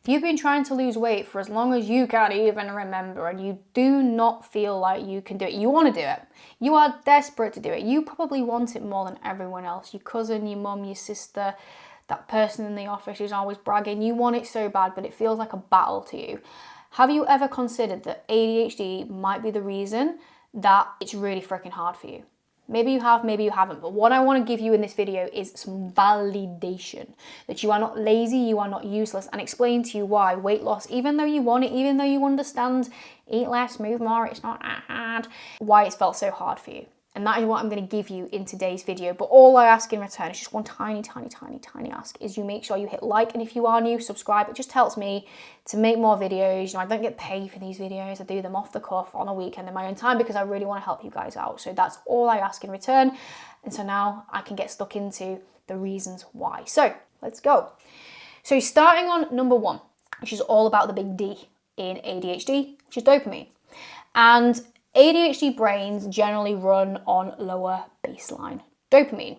you've been trying to lose weight for as long as you can even remember and you do not feel like you can do it, you want to do it, you are desperate to do it, you probably want it more than everyone else, your cousin, your mum, your sister, that person in the office who's always bragging, you want it so bad, but it feels like a battle to you. Have you ever considered that ADHD might be the reason that it's really freaking hard for you? Maybe you have, maybe you haven't, but what I want to give you in this video is some validation that you are not lazy, you are not useless, and explain to you why weight loss, even though you want it, even though you understand eat less, move more, it's not that hard, why it's felt so hard for you. And that is what I'm going to give you in today's video. But all I ask in return is just one tiny ask, is you make sure you hit like, and if you are new, subscribe. It just helps me to make more videos. You know, I don't get paid for these videos. I do them off the cuff on a weekend in my own time because I really want to help you guys out. So that's all I ask in return. And so now I can get stuck into the reasons why. So let's go. So starting on number one, which is all about the big D in ADHD, which is dopamine. And ADHD brains generally run on lower baseline dopamine.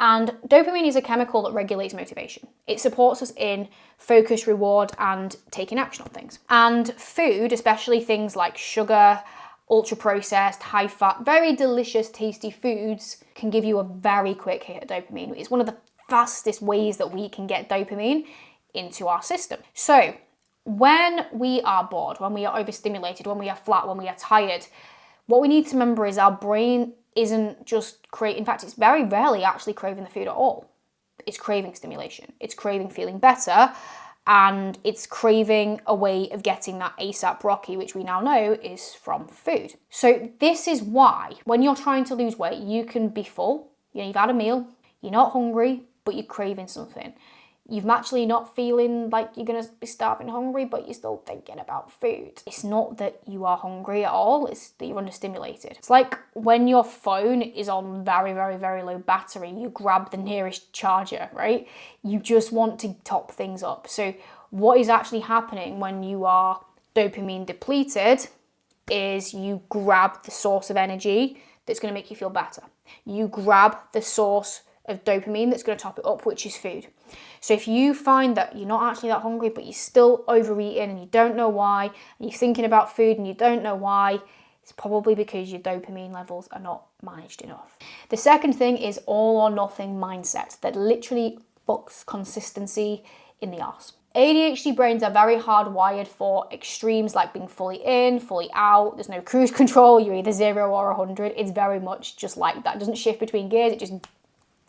And dopamine is a chemical that regulates motivation. It supports us in focus, reward, and taking action on things. And food, especially things like sugar, ultra-processed, high-fat, very delicious, tasty foods, can give you a very quick hit of dopamine. It's one of the fastest ways that we can get dopamine into our system. So when we are bored, when we are overstimulated, when we are flat, when we are tired, what we need to remember is our brain isn't just craving, in fact, it's very rarely actually craving the food at all. It's craving stimulation. It's craving feeling better, and it's craving a way of getting that ASAP Rocky, which we now know is from food. So this is why when you're trying to lose weight, you can be full, you know, you've had a meal, you're not hungry, but you're craving something. You're actually not feeling like you're going to be starving hungry, but you're still thinking about food. It's not that you are hungry at all, it's that you're understimulated. It's like when your phone is on very low battery, you grab the nearest charger, right? You just want to top things up. So what is actually happening when you are dopamine depleted is you grab the source of energy that's going to make you feel better. You grab the source of dopamine that's going to top it up, which is food. So if you find that you're not actually that hungry, but you're still overeating and you don't know why, and you're thinking about food and you don't know why, it's probably because your dopamine levels are not managed enough. The second thing is all or nothing mindset that literally fucks consistency in the arse. ADHD brains are very hardwired for extremes like being fully in, fully out. There's no cruise control. You're either 0 or 100. It's very much just like that. It doesn't shift between gears. It just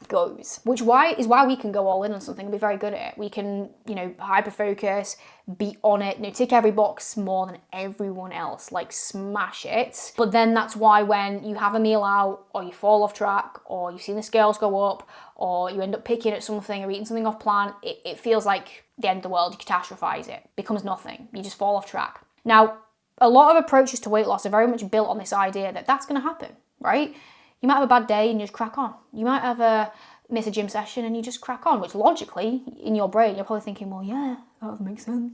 goes, which is why we can go all in on something and be very good at it. We can, you know, hyper focus, be on it, you know, tick every box more than everyone else, like smash it. But then that's why when you have a meal out, or you fall off track, or you've seen the scales go up, or you end up picking at something or eating something off plan, it feels like the end of the world. You catastrophize it, becomes nothing, you just fall off track. Now, a lot of approaches to weight loss are very much built on this idea that that's going to happen, right? You might have a bad day and you just crack on. You might have miss a gym session and you just crack on, which logically, in your brain, you're probably thinking, well, yeah, that would make sense.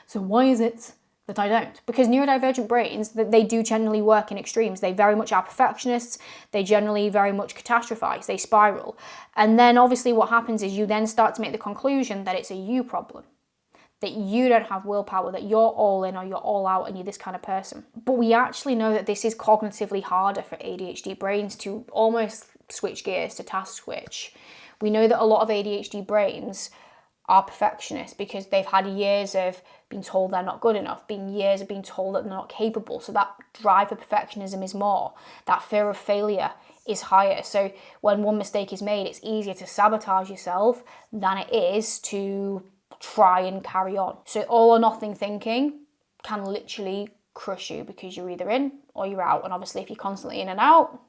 So why is it that I don't? Because neurodivergent brains, they do generally work in extremes. They very much are perfectionists. They generally very much catastrophize. They spiral. And then obviously what happens is you then start to make the conclusion that it's a you problem, that you don't have willpower, that you're all in or you're all out and you're this kind of person. But we actually know that this is cognitively harder for ADHD brains to almost switch gears, to task switch. We know that a lot of ADHD brains are perfectionists because they've had years of being told they're not good enough, years of being told that they're not capable. So that drive for perfectionism is more. That fear of failure is higher. So when one mistake is made, it's easier to sabotage yourself than it is to try and carry on. So all or nothing thinking can literally crush you because you're either in or you're out. And obviously if you're constantly in and out,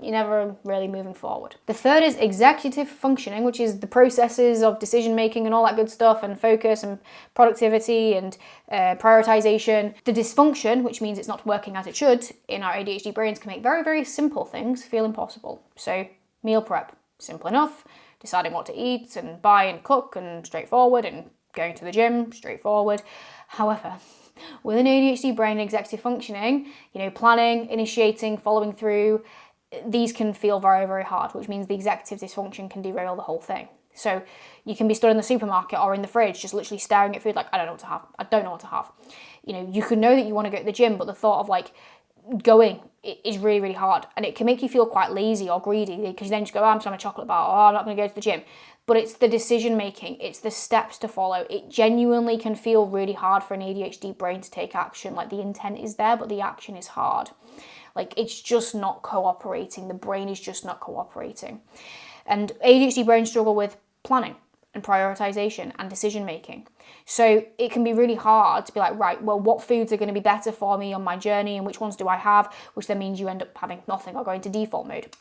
you're never really moving forward. The third is executive functioning, which is the processes of decision making and all that good stuff, and focus and productivity and prioritization. The dysfunction, which means it's not working as it should in our ADHD brains, can make very simple things feel impossible. So meal prep, simple enough. Deciding what to eat and buy and cook and straightforward, and going to the gym, straightforward. However, with an ADHD brain, executive functioning, you know, planning, initiating, following through, these can feel very hard, which means the executive dysfunction can derail the whole thing. So you can be stood in the supermarket or in the fridge just literally staring at food like, I don't know what to have. I don't know what to have. You know, you could know that you want to go to the gym, but the thought of like going is really, really hard. And it can make you feel quite lazy or greedy because you then just go, oh, I'm just having a chocolate bar, or I'm not going to go to the gym. But it's the decision making, it's the steps to follow. It genuinely can feel really hard for an ADHD brain to take action. Like the intent is there, but the action is hard. Like it's just not cooperating. The brain is just not cooperating. And ADHD brains struggle with planning and prioritization and decision making. So it can be really hard to be like, right, well, what foods are going to be better for me on my journey and which ones do I have, which then means you end up having nothing or going to default mode.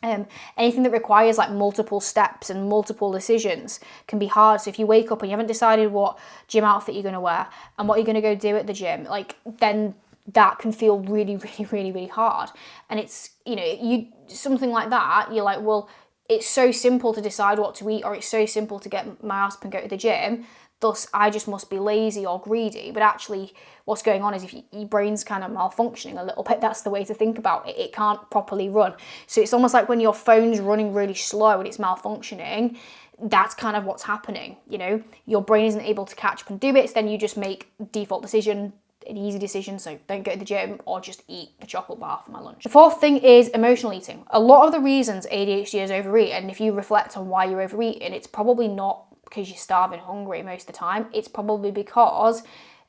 Anything that requires like multiple steps and multiple decisions can be hard. So if you wake up and you haven't decided what gym outfit you're going to wear and what you're going to go do at the gym, like then that can feel really, really, really, really hard. And it's, you know, something like that, you're like, well, it's so simple to decide what to eat, or it's so simple to get my ass up and go to the gym, thus I just must be lazy or greedy. But actually what's going on is if your brain's kind of malfunctioning a little bit, that's the way to think about it. It can't properly run. So it's almost like when your phone's running really slow and it's malfunctioning, that's kind of what's happening. You know, your brain isn't able to catch up and do it, so then you just make default decision, an easy decision, so don't go to the gym or just eat the chocolate bar for my lunch. The fourth thing is emotional eating. A lot of the reasons ADHD is overeat, and if you reflect on why you're overeating, it's probably not because you're starving hungry most of the time. It's probably because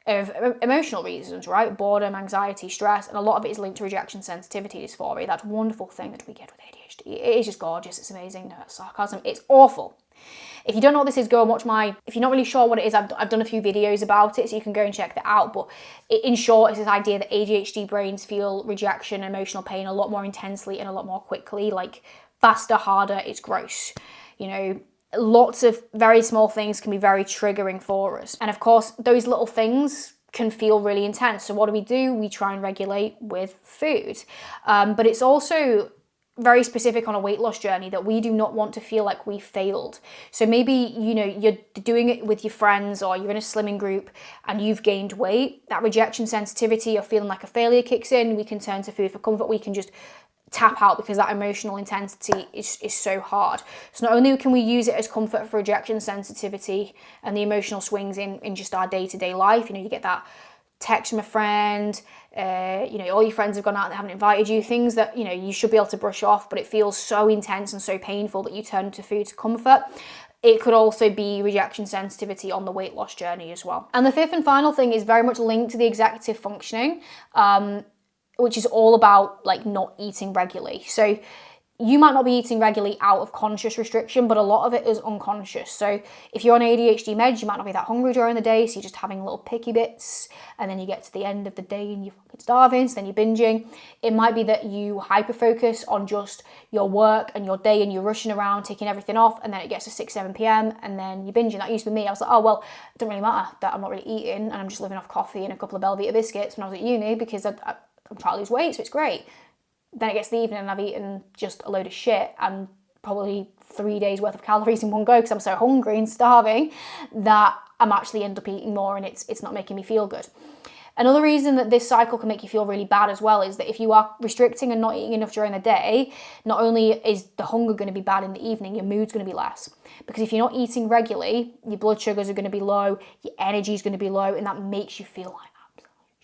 of emotional reasons, right? Boredom, anxiety, stress, and a lot of it is linked to rejection sensitivity dysphoria. That's a wonderful thing that we get with ADHD. It is just gorgeous, it's amazing, no sarcasm, it's awful. If you don't know what this is, go and watch if you're not really sure what it is, I've done a few videos about it, so you can go and check that out. But in short, it's this idea that ADHD brains feel rejection and emotional pain a lot more intensely and a lot more quickly, like faster, harder. It's gross. You know, lots of very small things can be very triggering for us. And of course, those little things can feel really intense. So what do? We try and regulate with food. But it's also very specific on a weight loss journey that we do not want to feel like we failed. So maybe, you know, you're doing it with your friends or you're in a slimming group and you've gained weight. That rejection sensitivity or feeling like a failure kicks in. We can turn to food for comfort. We can just tap out because that emotional intensity is so hard. So not only can we use it as comfort for rejection sensitivity and the emotional swings in just our day-to-day life, you know, you get that text from a friend, you know, all your friends have gone out and haven't invited you, things that, you know, you should be able to brush off, but it feels so intense and so painful that you turn to food to comfort. It could also be rejection sensitivity on the weight loss journey as well. And the fifth and final thing is very much linked to the executive functioning, which is all about like not eating regularly. So you might not be eating regularly out of conscious restriction, but a lot of it is unconscious. So if you're on ADHD meds, you might not be that hungry during the day, so you're just having little picky bits, and then you get to the end of the day and you're fucking starving, so then you're binging. It might be that you hyper-focus on just your work and your day and you're rushing around, taking everything off, and then it gets to 6, 7 p.m. and then you're binging. That used to be me. I was like, oh, well, it doesn't really matter that I'm not really eating and I'm just living off coffee and a couple of Belvita biscuits when I was at uni because I'm trying to lose weight, so it's great. Then it gets to the evening and I've eaten just a load of shit and probably 3 days worth of calories in one go because I'm so hungry and starving that I'm actually end up eating more and it's not making me feel good. Another reason that this cycle can make you feel really bad as well is that if you are restricting and not eating enough during the day, not only is the hunger going to be bad in the evening, your mood's going to be less. Because if you're not eating regularly, your blood sugars are going to be low, your energy is going to be low, and that makes you feel like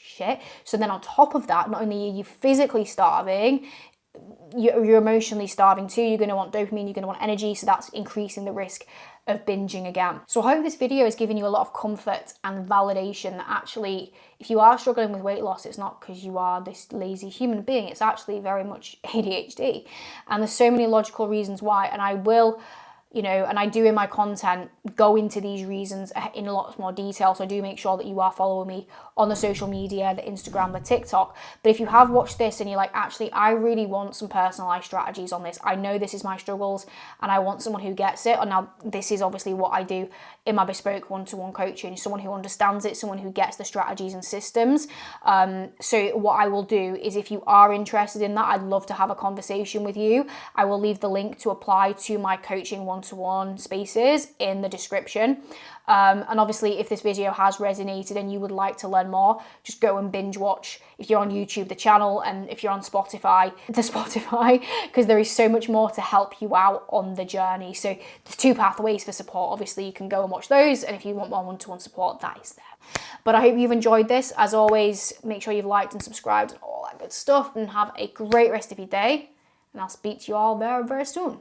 shit. So then on top of that, not only are you physically starving, you're emotionally starving too. You're going to want dopamine, you're going to want energy, so that's increasing the risk of binging again. So I hope this video has given you a lot of comfort and validation that actually, if you are struggling with weight loss, it's not because you are this lazy human being, it's actually very much ADHD. And there's so many logical reasons why, and I will, you know, and I do in my content go into these reasons in a lot more detail. So I do make sure that you are following me on the social media, the Instagram, the TikTok. But if you have watched this and you're like, actually, I really want some personalized strategies on this. I know this is my struggles and I want someone who gets it. And now this is obviously what I do in my bespoke one-to-one coaching, someone who understands it, someone who gets the strategies and systems. So what I will do is if you are interested in that, I'd love to have a conversation with you. I will leave the link to apply to my coaching one one-to-one spaces in the description. And obviously, if this video has resonated and you would like to learn more, just go and binge watch. If you're on YouTube, the channel, and if you're on Spotify, the Spotify, because there is so much more to help you out on the journey. So there's 2 pathways for support. Obviously, you can go and watch those, and if you want more one-to-one support, that is there. But I hope you've enjoyed this. As always, make sure you've liked and subscribed and all that good stuff, and have a great rest of your day. And I'll speak to you all very, very soon.